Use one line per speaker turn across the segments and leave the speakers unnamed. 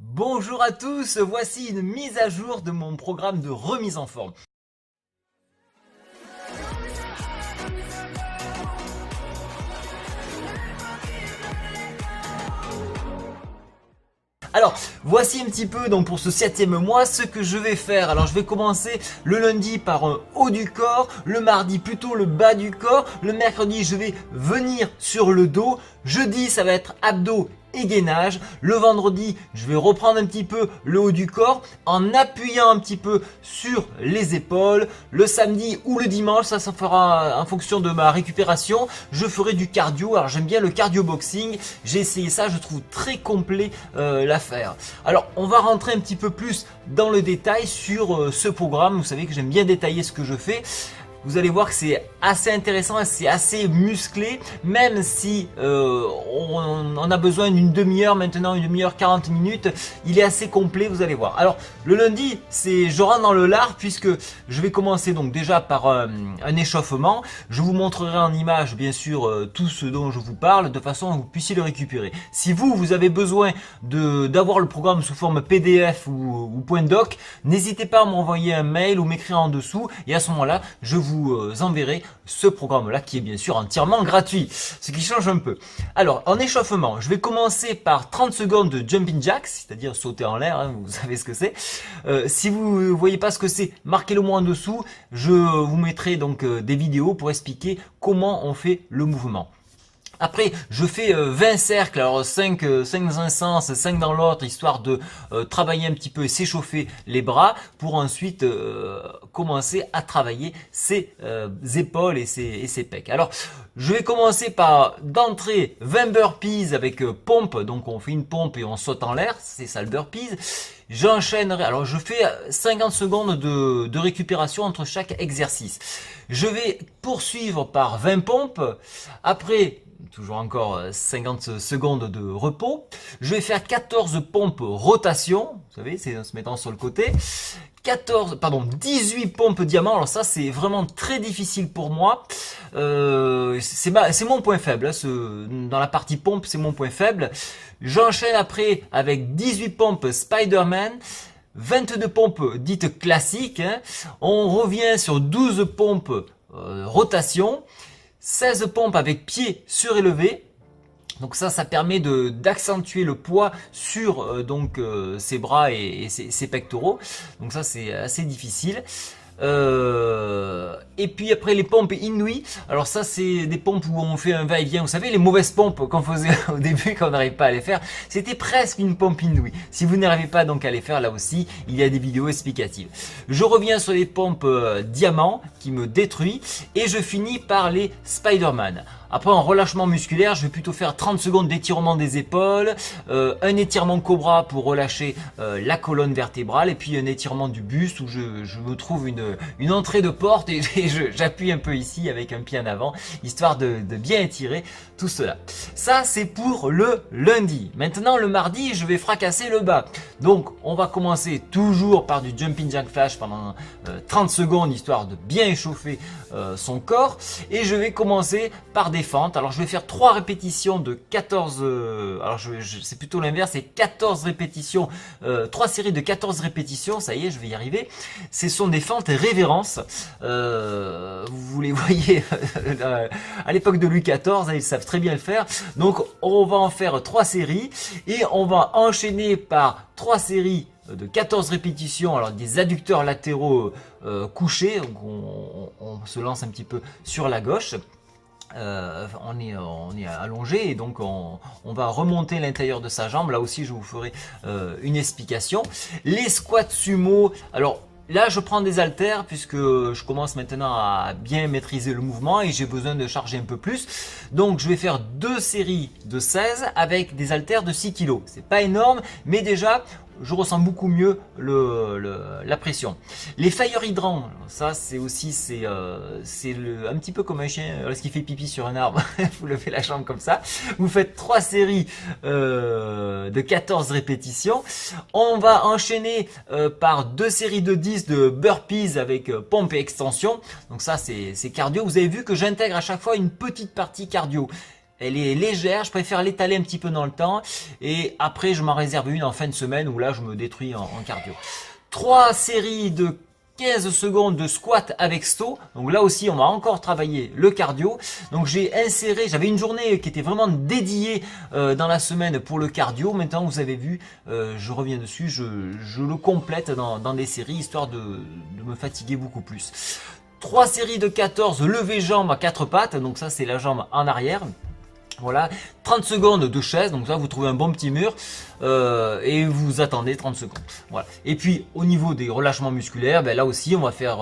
Bonjour à tous, voici une mise à jour de mon programme de remise en forme. Alors, voici un petit peu donc pour ce 7e mois ce que je vais faire. Alors, je vais commencer le lundi par un haut du corps, le mardi plutôt le bas du corps, le mercredi je vais venir sur le dos, jeudi ça va être abdos et gainage. Le vendredi, je vais reprendre un petit peu le haut du corps en appuyant un petit peu sur les épaules. Le samedi ou le dimanche, ça fera en fonction de ma récupération. Je ferai du cardio. Alors j'aime bien le cardio boxing. J'ai essayé ça, je trouve très complet l'affaire. Alors on va rentrer un petit peu plus dans le détail sur ce programme. Vous savez que j'aime bien détailler ce que je fais. Vous allez voir que c'est assez intéressant, c'est assez musclé, même si on a besoin d'une demi-heure maintenant, une demi-heure 40 minutes, il est assez complet, vous allez voir. Alors le lundi, je rentre dans le lard puisque je vais commencer donc déjà par un échauffement. Je vous montrerai en image bien sûr tout ce dont je vous parle de façon à ce que vous puissiez le récupérer. Si vous avez besoin d'avoir le programme sous forme PDF ou .doc, n'hésitez pas à m'envoyer un mail ou m'écrire en dessous et à ce moment-là, je vous enverrai ce programme-là qui est bien sûr entièrement gratuit, ce qui change un peu. Alors, en échauffement, je vais commencer par 30 secondes de jumping jacks, c'est-à-dire sauter en l'air, hein, vous savez ce que c'est. Si vous ne voyez pas ce que c'est, marquez-le moi en dessous, je vous mettrai donc des vidéos pour expliquer comment on fait le mouvement. Après, je fais 20 cercles, alors 5 dans un sens, 5 dans l'autre, histoire de travailler un petit peu et s'échauffer les bras pour ensuite commencer à travailler ses épaules et ses pecs. Alors, je vais commencer par d'entrée 20 burpees avec pompe, donc on fait une pompe et on saute en l'air, c'est ça le burpees. J'enchaînerai, alors je fais 50 secondes de récupération entre chaque exercice. Je vais poursuivre par 20 pompes, après toujours encore 50 secondes de repos. Je vais faire 14 pompes rotation, vous savez, c'est en se mettant sur le côté. 18 pompes diamant. Alors ça, c'est vraiment très difficile pour moi. C'est mon point faible. Hein, dans la partie pompe, c'est mon point faible. J'enchaîne après avec 18 pompes Spider-Man. 22 pompes dites classiques. Hein. On revient sur 12 pompes rotation. 16 pompes avec pied surélevé. Donc ça permet d'accentuer le poids sur ses bras et ses pectoraux. Donc ça c'est assez difficile. Et puis après les pompes inouïes, alors ça c'est des pompes où on fait un va-et-vient, vous savez les mauvaises pompes qu'on faisait au début quand on n'arrive pas à les faire, c'était presque une pompe inouïe. Si vous n'arrivez pas donc à les faire, là aussi il y a des vidéos explicatives. Je reviens sur les pompes diamant qui me détruit et je finis par les Spider-Man. Après en relâchement musculaire, je vais plutôt faire 30 secondes d'étirement des épaules, un étirement cobra pour relâcher la colonne vertébrale et puis un étirement du buste où je me trouve une entrée de porte et j'appuie un peu ici avec un pied en avant, histoire de bien étirer tout cela. Ça c'est pour le lundi. Maintenant le mardi, je vais fracasser le bas. Donc on va commencer toujours par du jumping jack flash pendant 30 secondes, histoire de bien échauffer son corps. Et je vais commencer par des fentes. Alors je vais faire 3 répétitions de 14, alors c'est plutôt l'inverse, c'est 14 répétitions, 3 séries de 14 répétitions, ça y est, je vais y arriver. Ce sont des fentes révérences, vous les voyez à l'époque de Louis XIV, ils savent très bien le faire. Donc on va en faire 3 séries et on va enchaîner par 3 séries de 14 répétitions, alors des adducteurs latéraux couchés, donc on se lance un petit peu sur la gauche. On est allongé et donc on va remonter l'intérieur de sa jambe. Là aussi je vous ferai une explication. Les squats sumo, alors là je prends des haltères puisque je commence maintenant à bien maîtriser le mouvement et j'ai besoin de charger un peu plus. Donc je vais faire 2 séries de 16 avec des haltères de 6 kg. C'est pas énorme mais déjà je ressens beaucoup mieux la pression. Les fire hydrants, ça c'est aussi un petit peu comme un chien lorsqu'il fait pipi sur un arbre. Vous levez la jambe comme ça. Vous faites 3 séries de 14 répétitions. On va enchaîner par 2 séries de 10 de burpees avec pompe et extension. Donc ça c'est cardio. Vous avez vu que j'intègre à chaque fois une petite partie cardio. elle est légère, je préfère l'étaler un petit peu dans le temps et après je m'en réserve une en fin de semaine où là je me détruis en cardio. 3 séries de 15 secondes de squat avec sto. Donc là aussi, on va encore travailler le cardio. Donc j'ai inséré, j'avais une journée qui était vraiment dédiée dans la semaine pour le cardio. Maintenant, vous avez vu, je reviens dessus, je le complète dans des séries histoire de me fatiguer beaucoup plus. 3 séries de 14 levées jambes à 4 pattes. Donc ça, c'est la jambe en arrière. Voilà, 30 secondes de chaise, donc là vous trouvez un bon petit mur et vous attendez 30 secondes. Voilà. Et puis au niveau des relâchements musculaires, ben là aussi on va faire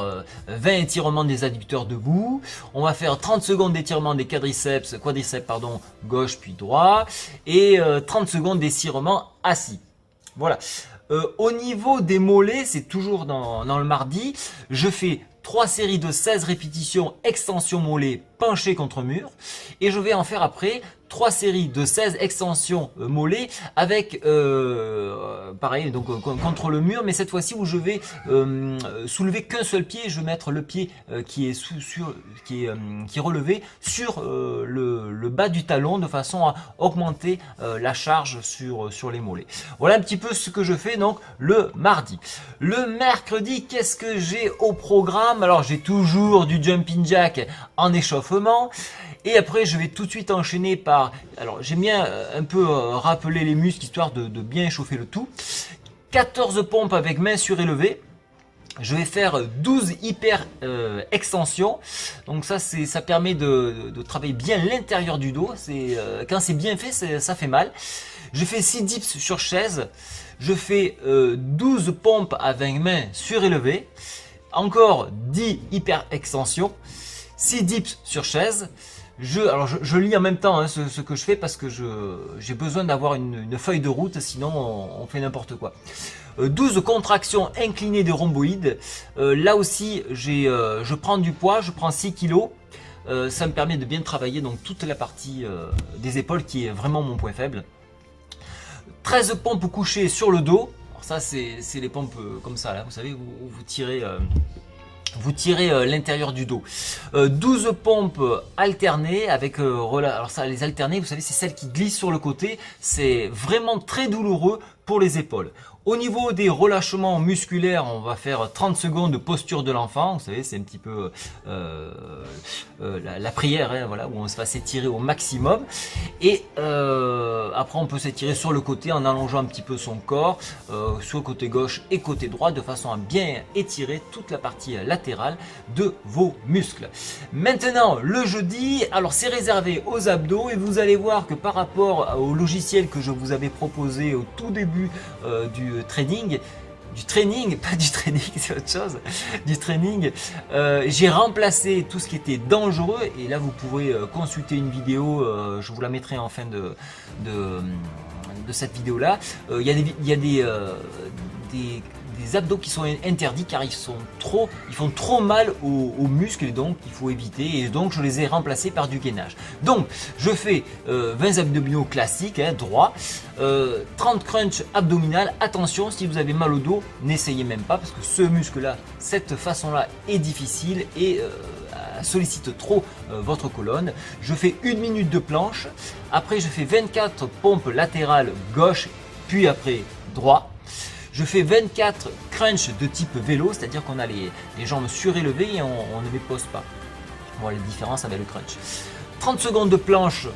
20 étirements des adducteurs debout, on va faire 30 secondes d'étirement des quadriceps pardon, gauche puis droit et 30 secondes d'étirement assis. Voilà. Au niveau des mollets, c'est toujours dans le mardi, je fais 3 séries de 16 répétitions extension mollet penché contre mur et je vais en faire après 3 séries de 16 extensions mollets avec pareil donc contre le mur, mais cette fois-ci où je vais soulever qu'un seul pied, je vais mettre le pied qui est qui est relevé sur le bas du talon de façon à augmenter la charge sur les mollets. Voilà un petit peu ce que je fais donc le mardi. Le mercredi, qu'est-ce que j'ai au programme? Alors j'ai toujours du jumping jack en échauffement et après je vais tout de suite enchaîner par, alors j'aime bien un peu rappeler les muscles histoire de bien échauffer le tout. 14 pompes avec main surélevée. Je vais faire 12 hyper extensions. Donc ça permet de travailler bien l'intérieur du dos. Quand c'est bien fait, ça fait mal. Je fais 6 dips sur chaise. Je fais 12 pompes avec main surélevée. Encore 10 hyper extensions. 6 dips sur chaise. Je lis en même temps hein, ce que je fais parce que j'ai besoin d'avoir une feuille de route, sinon on fait n'importe quoi. 12 contractions inclinées de rhomboïdes. Là aussi, je prends du poids, je prends 6 kg. Ça me permet de bien travailler donc toute la partie des épaules qui est vraiment mon point faible. 13 pompes couchées sur le dos. Alors ça, c'est les pompes comme ça, là, vous savez, où vous tirez... Vous tirez l'intérieur du dos. 12 pompes alternées avec alors ça, les alternées, vous savez, c'est celles qui glissent sur le côté. C'est vraiment très douloureux pour les épaules. Au niveau des relâchements musculaires, on va faire 30 secondes de posture de l'enfant. Vous savez, c'est un petit peu la prière, hein, voilà, où on va s'étirer au maximum. Et après, on peut s'étirer sur le côté en allongeant un petit peu son corps, sur le côté gauche et côté droit, de façon à bien étirer toute la partie latérale de vos muscles. Maintenant, le jeudi, alors c'est réservé aux abdos et vous allez voir que par rapport au logiciel que je vous avais proposé au tout début du training, pas du training, c'est autre chose, du training, j'ai remplacé tout ce qui était dangereux et là vous pourrez consulter une vidéo, je vous la mettrai en fin de cette vidéo là. Il y a des abdos qui sont interdits car ils font trop mal aux muscles et donc il faut éviter, et donc je les ai remplacés par du gainage. Donc je fais 20 abdominaux classiques, hein, droit, 30 crunch abdominal. Attention, si vous avez mal au dos, n'essayez même pas parce que ce muscle là, cette façon là est difficile et sollicite trop votre colonne. Je fais 1 minute de planche, après je fais 24 pompes latérales gauche, puis après droit. Je fais 24 crunch de type vélo, c'est-à-dire qu'on a les jambes surélevées et on ne les pose pas. Voilà les différences avec le crunch. 30 secondes de planche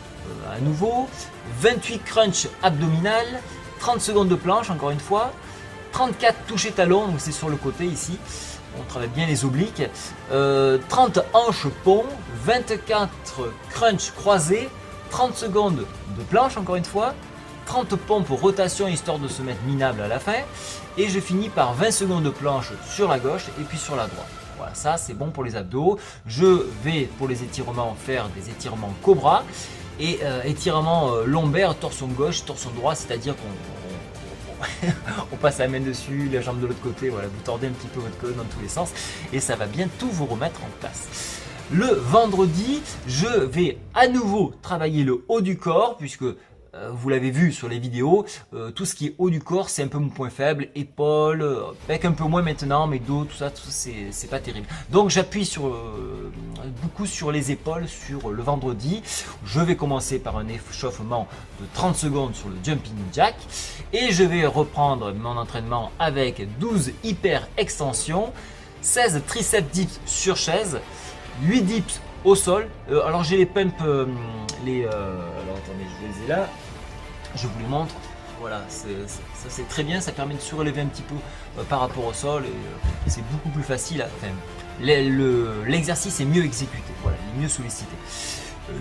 à nouveau, 28 crunch abdominal, 30 secondes de planche encore une fois, 34 touchés talons, donc c'est sur le côté ici, on travaille bien les obliques, 30 hanches pont, 24 crunch croisés, 30 secondes de planche encore une fois, 30 pompes rotation histoire de se mettre minable à la fin et je finis par 20 secondes de planche sur la gauche et puis sur la droite. Voilà, ça c'est bon pour les abdos. Je vais pour les étirements faire des étirements cobra et étirements lombaires, torsion gauche, torsion droit, c'est-à-dire qu'on passe la main dessus, la jambe de l'autre côté, voilà, vous tordez un petit peu votre colonne dans tous les sens et ça va bien tout vous remettre en place. Le vendredi, je vais à nouveau travailler le haut du corps puisque vous l'avez vu sur les vidéos, tout ce qui est haut du corps, c'est un peu mon point faible, épaules, pec un peu moins maintenant, mais dos, tout ça c'est pas terrible. Donc j'appuie beaucoup sur les épaules sur le vendredi. Je vais commencer par un échauffement de 30 secondes sur le jumping jack et je vais reprendre mon entraînement avec 12 hyper extensions, 16 triceps dips sur chaise, 8 dips au sol. Alors j'ai les pumps, alors attendez, je les ai là, je vous les montre. Voilà, ça c'est très bien, ça permet de surélever un petit peu par rapport au sol et c'est beaucoup plus facile. Enfin, l'exercice est mieux exécuté, voilà, il est mieux sollicité.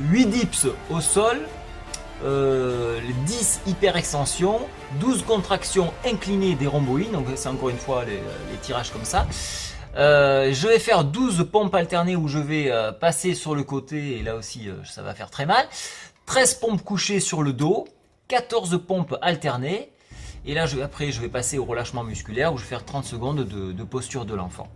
8 dips au sol, 10 hyper extensions, 12 contractions inclinées des rhomboïdes, donc c'est encore une fois les tirages comme ça. Je vais faire 12 pompes alternées où je vais passer sur le côté et là aussi ça va faire très mal. 13 pompes couchées sur le dos, 14 pompes alternées. Et là après je vais passer au relâchement musculaire où je vais faire 30 secondes de posture de l'enfant.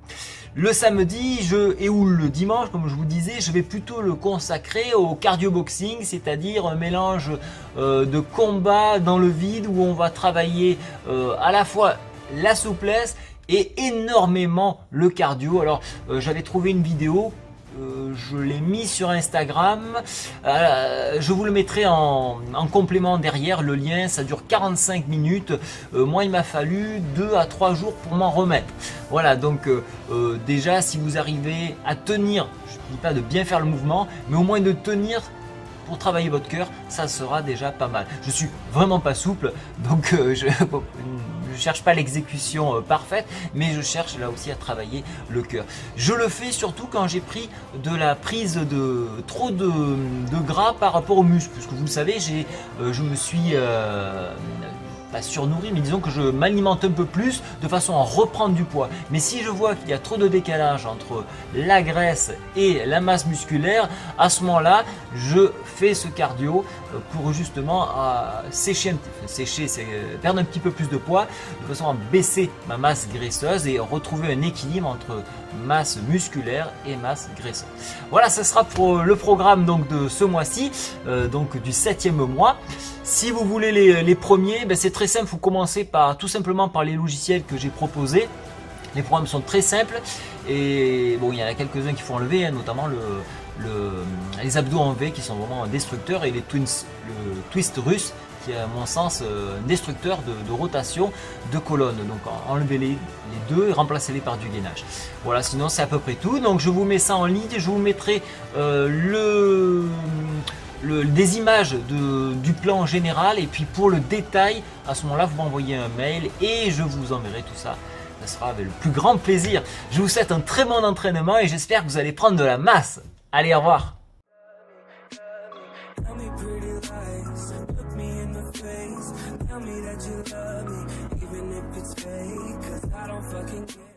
Le samedi ou le dimanche, comme je vous disais, je vais plutôt le consacrer au cardio boxing, c'est-à-dire un mélange de combat dans le vide où on va travailler à la fois la souplesse et énormément le cardio. Alors j'avais trouvé une vidéo, je l'ai mis sur Instagram, je vous le mettrai en complément derrière, le lien, ça dure 45 minutes, moi il m'a fallu 2 à 3 jours pour m'en remettre. Voilà, donc déjà si vous arrivez à tenir, je ne dis pas de bien faire le mouvement, mais au moins de tenir pour travailler votre cœur, ça sera déjà pas mal. Je suis vraiment pas souple, donc je cherche pas l'exécution parfaite, mais je cherche là aussi à travailler le cœur. Je le fais surtout quand j'ai pris de la prise de trop de gras par rapport aux muscles, puisque vous le savez, je me suis pas surnourri, mais disons que je m'alimente un peu plus de façon à reprendre du poids. Mais si je vois qu'il y a trop de décalage entre la graisse et la masse musculaire, à ce moment-là, je fais ce cardio pour justement sécher, c'est perdre un petit peu plus de poids, de façon à baisser ma masse graisseuse et retrouver un équilibre entre masse musculaire et masse graisseuse. Voilà, ce sera pour le programme donc de ce mois-ci, donc du 7e mois. Si vous voulez les premiers, c'est très simple, vous commencez tout simplement par les logiciels que j'ai proposés. Les programmes sont très simples et bon, il y en a quelques-uns qui font enlever, notamment les abdos en V qui sont vraiment destructeurs et le twist russe qui est à mon sens destructeur de rotation de colonne. Donc enlevez les deux et remplacez-les par du gainage. Voilà, sinon c'est à peu près tout. Donc je vous mets ça en ligne, je vous mettrai des images du plan général et puis pour le détail, à ce moment-là, vous m'envoyez un mail et je vous enverrai tout ça. Ce sera avec le plus grand plaisir. Je vous souhaite un très bon entraînement et j'espère que vous allez prendre de la masse. Allez, au revoir. Tell me that you love me, even if it's fake, 'cause I don't fucking care.